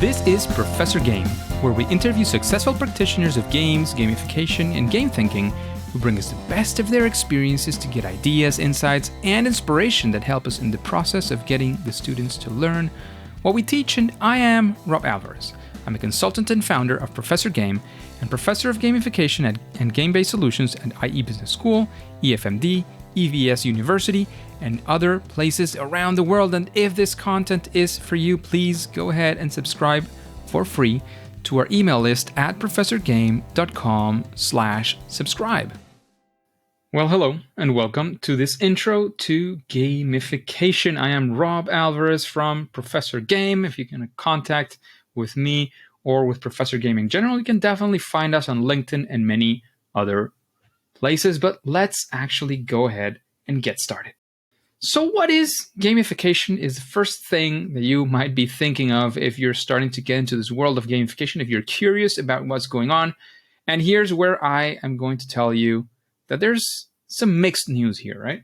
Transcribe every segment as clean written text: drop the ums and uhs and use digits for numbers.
This is Professor Game, where we interview successful practitioners of games, gamification, and game thinking who bring us the best of their experiences to get ideas, insights, and inspiration that help us in the process of getting the students to learn what we teach. And I am Rob Alvarez. I'm a consultant and founder of Professor Game and professor of gamification and game-based solutions at IE Business School, EFMD, EVS University, and other places around the world. And if this content is for you, please go ahead and subscribe for free to our email list at professorgame.com/subscribe. Well, hello and welcome to this intro to gamification. I am Rob Alvarez from Professor Game. If you can contact with me or with Professor Game in general, you can definitely find us on LinkedIn and many other places. But let's actually go ahead and get started. So what is gamification is the first thing that you might be thinking of if you're starting to get into this world of gamification, if you're curious about what's going on. And here's where I am going to tell you that there's some mixed news here, right?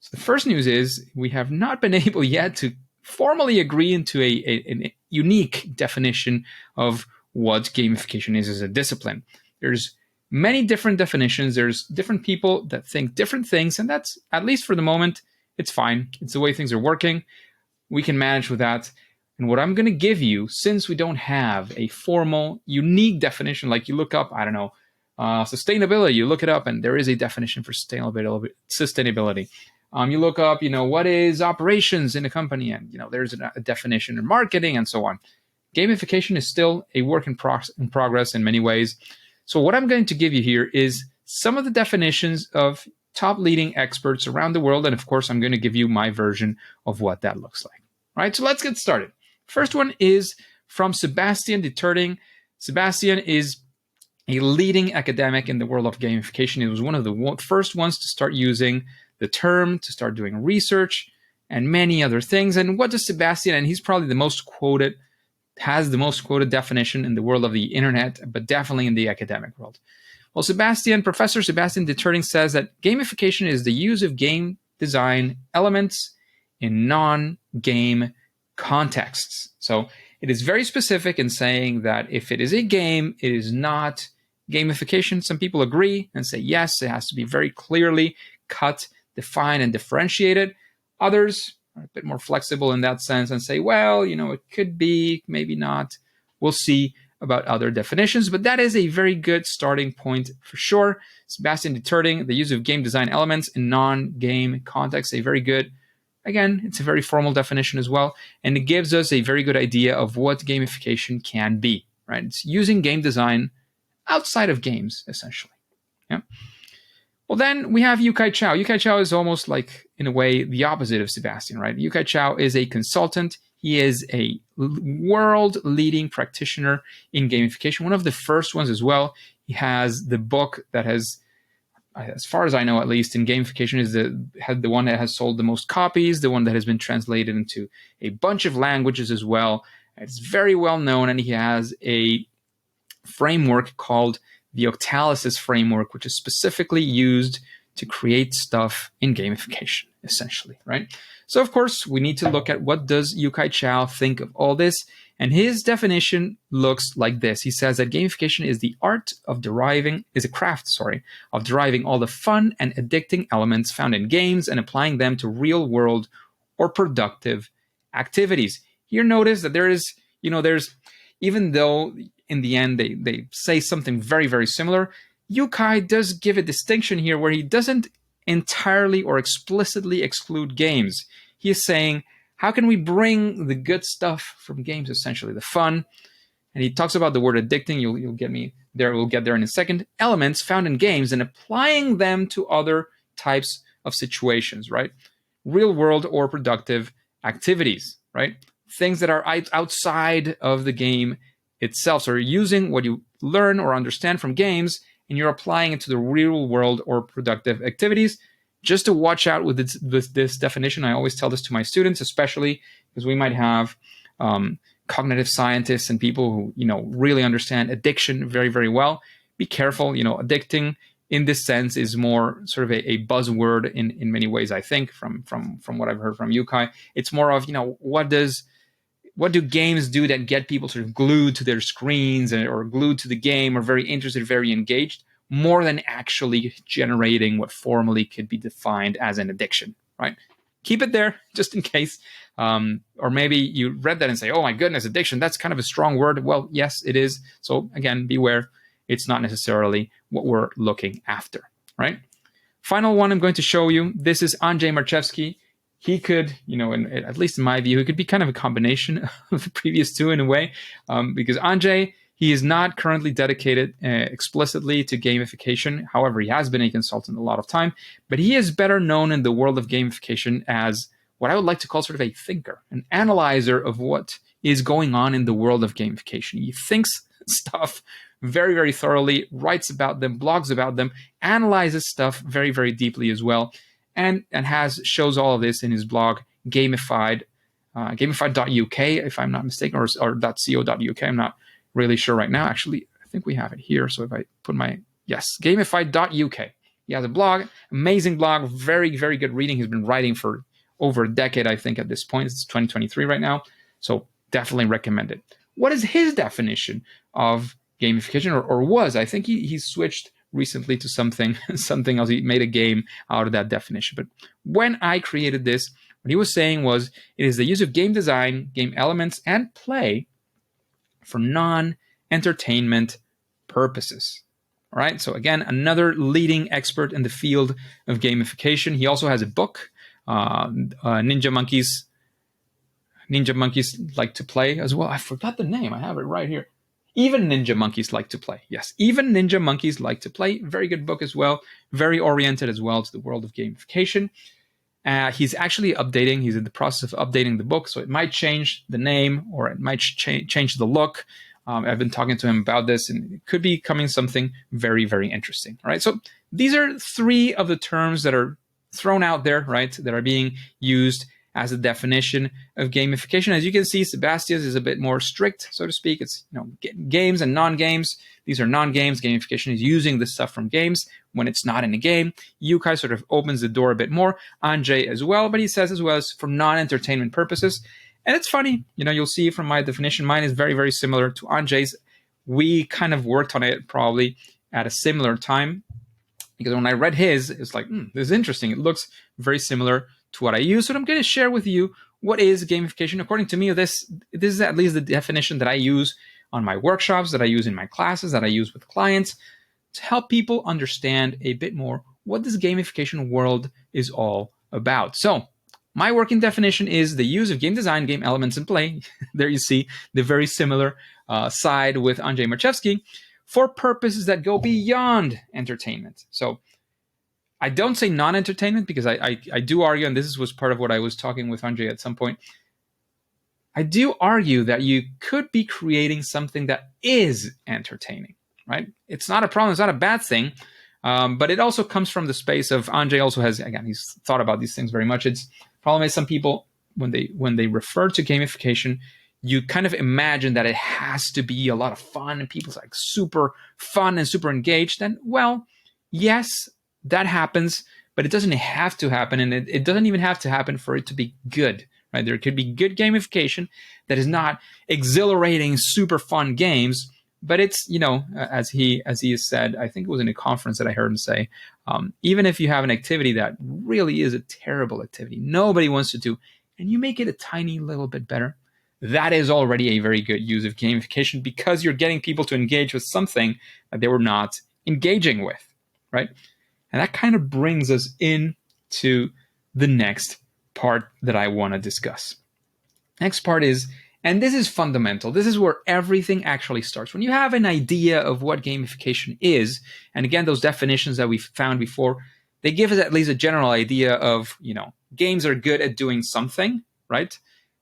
So the first news is we have not been able yet to formally agree into a unique definition of what gamification is as a discipline. There's many different definitions. There's different people that think different things, and that's, at least for the moment, it's fine. It's the way things are working. We can manage with that. And what I'm going to give you, since we don't have a formal, unique definition, like you look up, I don't know, sustainability, you look it up and there is a definition for sustainability. You look up, what is operations in a company, and, there's a definition in marketing and so on. Gamification is still a work in progress in many ways. So what I'm going to give you here is some of the definitions of top leading experts around the world. And of course, I'm going to give you my version of what that looks like. All right, so let's get started. First one is from Sebastian de Terting. Sebastian is a leading academic in the world of gamification. He was one of the first ones to start using the term, to start doing research and many other things. And what does Sebastian, and he's probably the most quoted, has the most quoted definition in the world of the internet, but definitely in the academic world. Well, Professor Sebastian de Terting says that gamification is the use of game design elements in non-game contexts. So it is very specific in saying that if it is a game, it is not gamification. Some people agree and say, yes, it has to be very clearly cut, defined, and differentiated. Others are a bit more flexible in that sense and say, well, it could be, maybe not. We'll see about other definitions, but that is a very good starting point for sure. Sebastian de Terting, the use of game design elements in non-game contexts, again, it's a very formal definition as well, and it gives us a very good idea of what gamification can be, right? It's using game design outside of games, essentially. Yeah. Well, then we have Yu-Kai Chao. Yu-Kai Chao is almost like, in a way, the opposite of Sebastian, right? Yu-Kai Chao is a consultant. He is a world-leading practitioner in gamification, one of the first ones as well. He has the book that has, as far as I know at least, in gamification, is the one that has sold the most copies, the one that has been translated into a bunch of languages as well. It's very well known, and he has a framework called the Octalysis framework, which is specifically used to create stuff in gamification, essentially, right? So, of course, we need to look at what does Yu-Kai Chao think of all this, and his definition looks like this. He says that gamification is a craft of deriving all the fun and addicting elements found in games and applying them to real-world or productive activities. Here, notice that there's, even though in the end they say something very, very similar, Yu-Kai does give a distinction here where he doesn't entirely or explicitly exclude games. He is saying, how can we bring the good stuff from games, essentially, the fun? And he talks about the word addicting. You'll get me there. We'll get there in a second. Elements found in games and applying them to other types of situations, right? Real world or productive activities, right? Things that are outside of the game itself. So you're using what you learn or understand from games and you're applying it to the real world or productive activities. Just to watch out with this definition, I always tell this to my students, especially because we might have cognitive scientists and people who really understand addiction very, very well. Be careful. Addicting in this sense is more sort of a buzzword in many ways. I think from what I've heard from Yu-Kai, it's more of what does what do games do that get people sort of glued to their screens or glued to the game or very interested, very engaged, more than actually generating what formally could be defined as an addiction, right? Keep it there just in case. Or maybe you read that and say, oh my goodness, addiction, that's kind of a strong word. Well, yes, it is. So again, beware. It's not necessarily what we're looking after, right? Final one I'm going to show you. This is Andrzej Marchewski. He could, at least in my view, he could be kind of a combination of the previous two in a way, because Andrzej, he is not currently dedicated explicitly to gamification. However, he has been a consultant a lot of time, but he is better known in the world of gamification as what I would like to call sort of a thinker, an analyzer of what is going on in the world of gamification. He thinks stuff very, very thoroughly, writes about them, blogs about them, analyzes stuff very, very deeply as well, and shows all of this in his blog, Gamified, gamified.uk, if I'm not mistaken, or .co.uk. I'm not really sure right now. Actually, I think we have it here. So if I put gamified.uk. He has a blog, amazing blog, very, very good reading. He's been writing for over a decade, I think, at this point. It's 2023 right now. So definitely recommend it. What is his definition of gamification, or was? I think he switched recently to something else. He made a game out of that definition. But when I created this, what he was saying was, it is the use of game design, game elements, and play for non-entertainment purposes. All right. So again, another leading expert in the field of gamification. He also has a book, Ninja Monkeys Like to Play as well. I forgot the name. I have it right here. Even Ninja Monkeys Like to Play. Yes, Even Ninja Monkeys Like to Play. Very good book as well. Very oriented as well to the world of gamification. He's actually updating. He's in the process of updating the book, so it might change the name or it might change the look. I've been talking to him about this, and it could be coming something very, very interesting. All right, so these are three of the terms that are thrown out there, right, that are being used as a definition of gamification. As you can see, Sebastia's is a bit more strict, so to speak. It's games and non-games. These are non-games. Gamification is using the stuff from games when it's not in a game. Yukai sort of opens the door a bit more. Andrzej as well, but he says as well as for non-entertainment purposes. And it's funny, you'll see from my definition, mine is very, very similar to Andrzej's. We kind of worked on it probably at a similar time, because when I read his, it's like, this is interesting. It looks very similar to what I use. So I'm going to share with you what is gamification. According to me, this is at least the definition that I use on my workshops, that I use in my classes, that I use with clients to help people understand a bit more what this gamification world is all about. So my working definition is the use of game design, game elements, and play. There you see the very similar side with Andrzej Marchewski for purposes that go beyond entertainment. So I don't say non-entertainment because I do argue, and this was part of what I was talking with Andrzej at some point, I do argue that you could be creating something that is entertaining, right? It's not a problem. It's not a bad thing. But it also comes from the space of Andrzej also has, again, he's thought about these things very much. It's problem is some people, when they refer to gamification, you kind of imagine that it has to be a lot of fun and people's like super fun and super engaged. And well, yes, that happens, but it doesn't have to happen. And it doesn't even have to happen for it to be good, right? There could be good gamification that is not exhilarating, super fun games, but it's, as he has said, I think it was in a conference that I heard him say, even if you have an activity that really is a terrible activity, nobody wants to do, and you make it a tiny little bit better, that is already a very good use of gamification because you're getting people to engage with something that they were not engaging with, right? And that kind of brings us into the next part that I want to discuss. Next part is, and this is fundamental, this is where everything actually starts. When you have an idea of what gamification is, and again, those definitions that we found before, they give us at least a general idea of, games are good at doing something, right?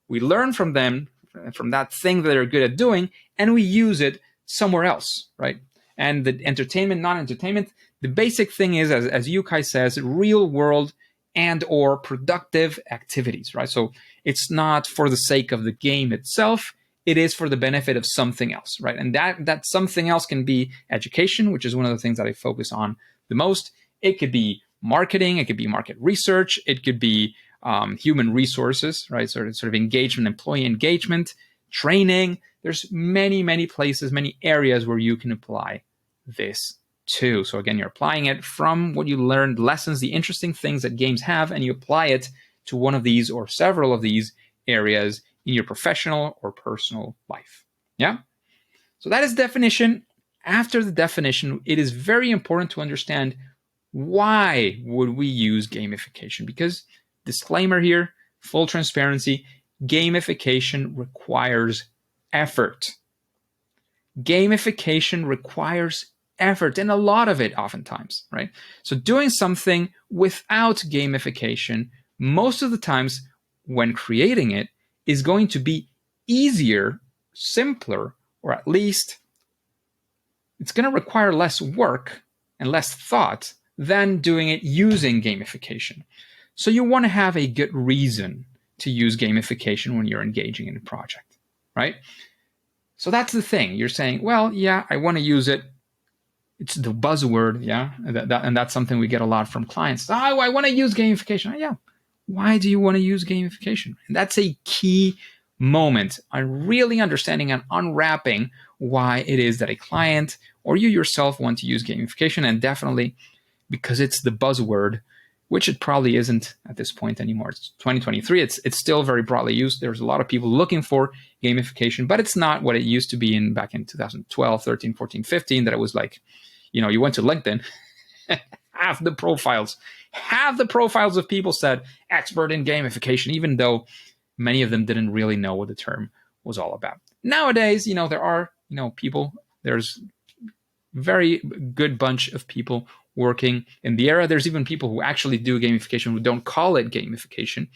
We learn from them, from that thing that they're good at doing, and we use it somewhere else, right? And the entertainment, non-entertainment, the basic thing is, as Yukai says, real world and or productive activities, right? So it's not for the sake of the game itself, it is for the benefit of something else, right? And that something else can be education, which is one of the things that I focus on the most. It could be marketing, it could be market research, it could be human resources, right? Sort of engagement, employee engagement, training. There's many places, many areas where you can apply this too. So again, you're applying it from what you learned, lessons, the interesting things that games have, and you apply it to one of these or several of these areas in your professional or personal life. Yeah? So that is definition. After the definition, it is very important to understand why would we use gamification? Because disclaimer here, full transparency, gamification requires effort. Gamification requires effort, and a lot of it oftentimes, right? So doing something without gamification, most of the times when creating it, is going to be easier, simpler, or at least it's going to require less work and less thought than doing it using gamification. So you want to have a good reason to use gamification when you're engaging in a project, right? So that's the thing. You're saying, well, yeah, I want to use it. It's the buzzword, yeah? And that's something we get a lot from clients. Oh, I want to use gamification. Oh, yeah. Why do you want to use gamification? And that's a key moment on really understanding and unwrapping why it is that a client or you yourself want to use gamification, and definitely because it's the buzzword, which it probably isn't at this point anymore. It's 2023. It's still very broadly used. There's a lot of people looking for gamification, but it's not what it used to be back in 2012, 13, 14, 15, that it was like, you went to LinkedIn, half the profiles of people said expert in gamification, even though many of them didn't really know what the term was all about. Nowadays, there are, people, there's very good bunch of people working in the area. There's even people who actually do gamification who don't call it gamification.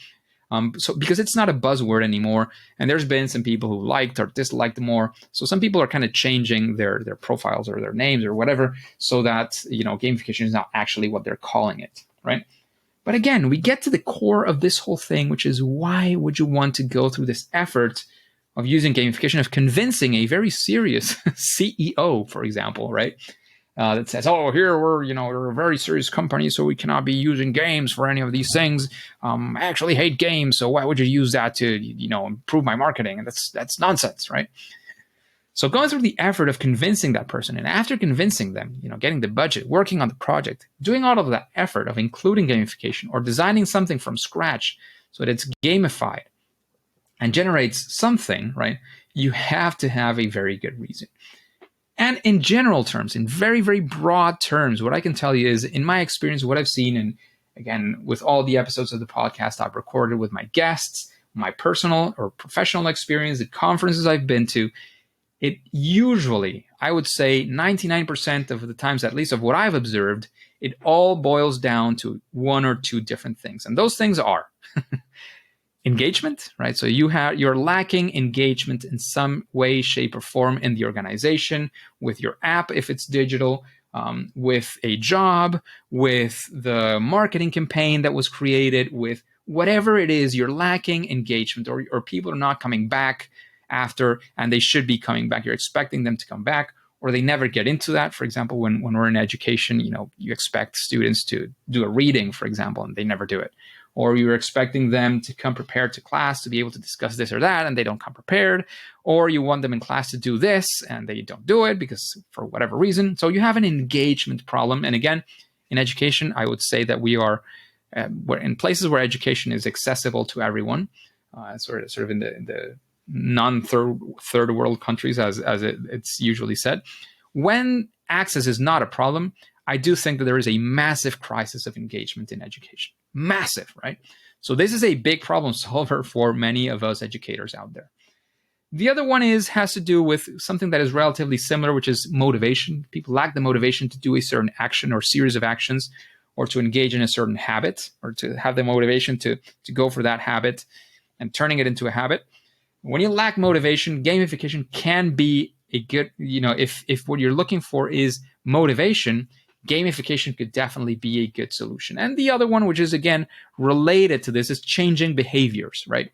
So because it's not a buzzword anymore, and there's been some people who liked or disliked more. So some people are kind of changing their profiles or their names or whatever, so that gamification is not actually what they're calling it, right? But again, we get to the core of this whole thing, which is why would you want to go through this effort of using gamification, of convincing a very serious CEO, for example, right? That says, oh, here we're a very serious company, so we cannot be using games for any of these things. I actually hate games, so why would you use that to, improve my marketing? And that's nonsense, right? So going through the effort of convincing that person, and after convincing them, getting the budget, working on the project, doing all of that effort of including gamification or designing something from scratch so that it's gamified and generates something, right? You have to have a very good reason. And in general terms, in very, very broad terms, what I can tell you is, in my experience, what I've seen, and again, with all the episodes of the podcast I've recorded with my guests, my personal or professional experience, the conferences I've been to, it usually, I would say 99% of the times, at least of what I've observed, it all boils down to one or two different things. And those things are engagement, right? So you're lacking engagement in some way, shape, or form in the organization, with your app if it's digital, with a job, with the marketing campaign that was created, with whatever it is, you're lacking engagement, or people are not coming back after, and they should be coming back. You're expecting them to come back, or they never get into that. For example, when we're in education, you expect students to do a reading, for example, and they never do it. Or you're expecting them to come prepared to class to be able to discuss this or that, and they don't come prepared. Or you want them in class to do this, and they don't do it because for whatever reason. So you have an engagement problem. And again, in education, I would say that we're in places where education is accessible to everyone, sort of in the non-third world countries, as it's usually said. When access is not a problem, I do think that there is a massive crisis of engagement in education. Massive, right? So this is a big problem solver for many of us educators out there. The other one has to do with something that is relatively similar, which is motivation. People lack the motivation to do a certain action or series of actions, or to engage in a certain habit, or to have the motivation to go for that habit and turning it into a habit. When you lack motivation, gamification can be a good, if what you're looking for is motivation, gamification could definitely be a good solution. And the other one, which is again related to this, is changing behaviors, right?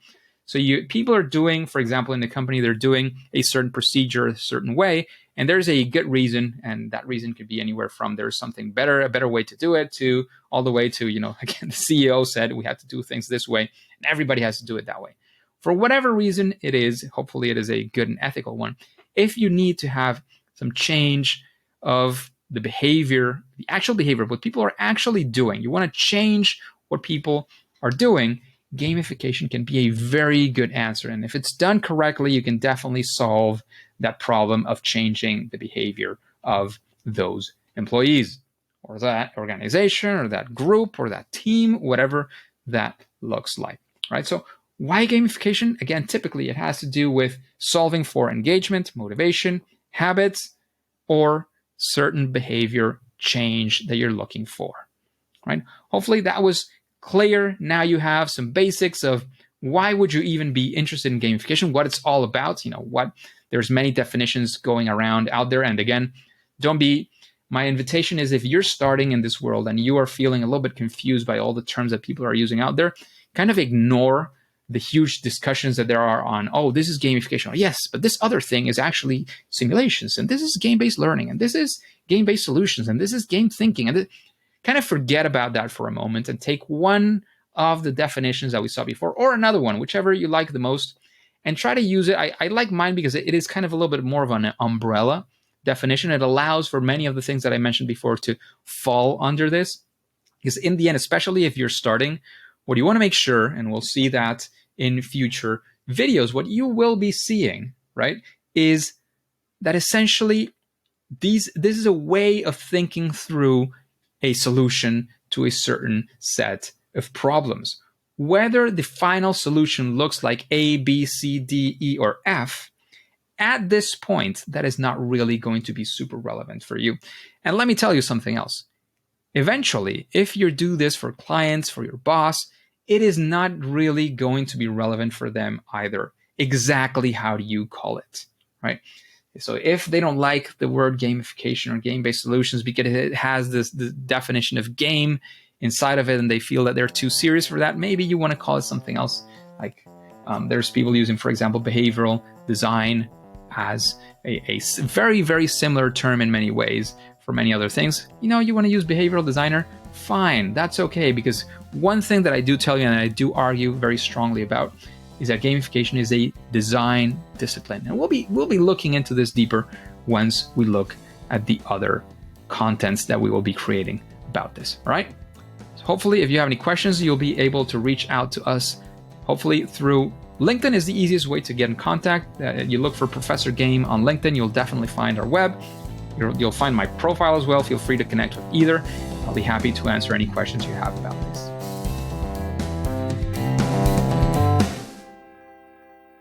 So people are doing, for example, in the company, they're doing a certain procedure a certain way, and there's a good reason, and that reason could be anywhere from there's something better, a better way to do it, to all the way to, again, the CEO said we have to do things this way, and everybody has to do it that way. For whatever reason it is, hopefully it is a good and ethical one. If you need to have some change of the behavior, the actual behavior, what people are actually doing, you want to change what people are doing, gamification can be a very good answer. And if it's done correctly, you can definitely solve that problem of changing the behavior of those employees or that organization or that group or that team, whatever that looks like, right? So why gamification? Again, typically it has to do with solving for engagement, motivation, habits, or certain behavior change that you're looking for, right? Hopefully that was clear. Now you have some basics of why would you even be interested in gamification, what it's all about, there's many definitions going around out there. And again, my invitation is if you're starting in this world and you are feeling a little bit confused by all the terms that people are using out there, kind of ignore the huge discussions that there are on, oh, this is gamification. Yes, but this other thing is actually simulations, and this is game-based learning, and this is game-based solutions, and this is game thinking. And kind of forget about that for a moment and take one of the definitions that we saw before, or another one, whichever you like the most, and try to use it. I like mine because it is kind of a little bit more of an umbrella definition. It allows for many of the things that I mentioned before to fall under this. Because in the end, especially if you're starting, what you want to make sure, and we'll see that in future videos, what you will be seeing, right, is that essentially this is a way of thinking through a solution to a certain set of problems. Whether the final solution looks like A, B, C, D, E, or F, at this point, that is not really going to be super relevant for you. And let me tell you something else. Eventually, if you do this for clients, for your boss, it is not really going to be relevant for them either. Exactly how do you call it, right? So if they don't like the word gamification or game-based solutions because it has the definition of game inside of it and they feel that they're too serious for that, maybe you want to call it something else. Like there's people using, for example, behavioral design as a very, very similar term in many ways for many other things. You want to use behavioral designer? Fine, that's okay, because one thing that I do tell you and I do argue very strongly about is that gamification is a design discipline. And we'll be looking into this deeper once we look at the other contents that we will be creating about this, all right? So hopefully, if you have any questions, you'll be able to reach out to us, hopefully through LinkedIn is the easiest way to get in contact. You look for Professor Game on LinkedIn, you'll definitely find our web. You'll find my profile as well. Feel free to connect with either. I'll be happy to answer any questions you have about this.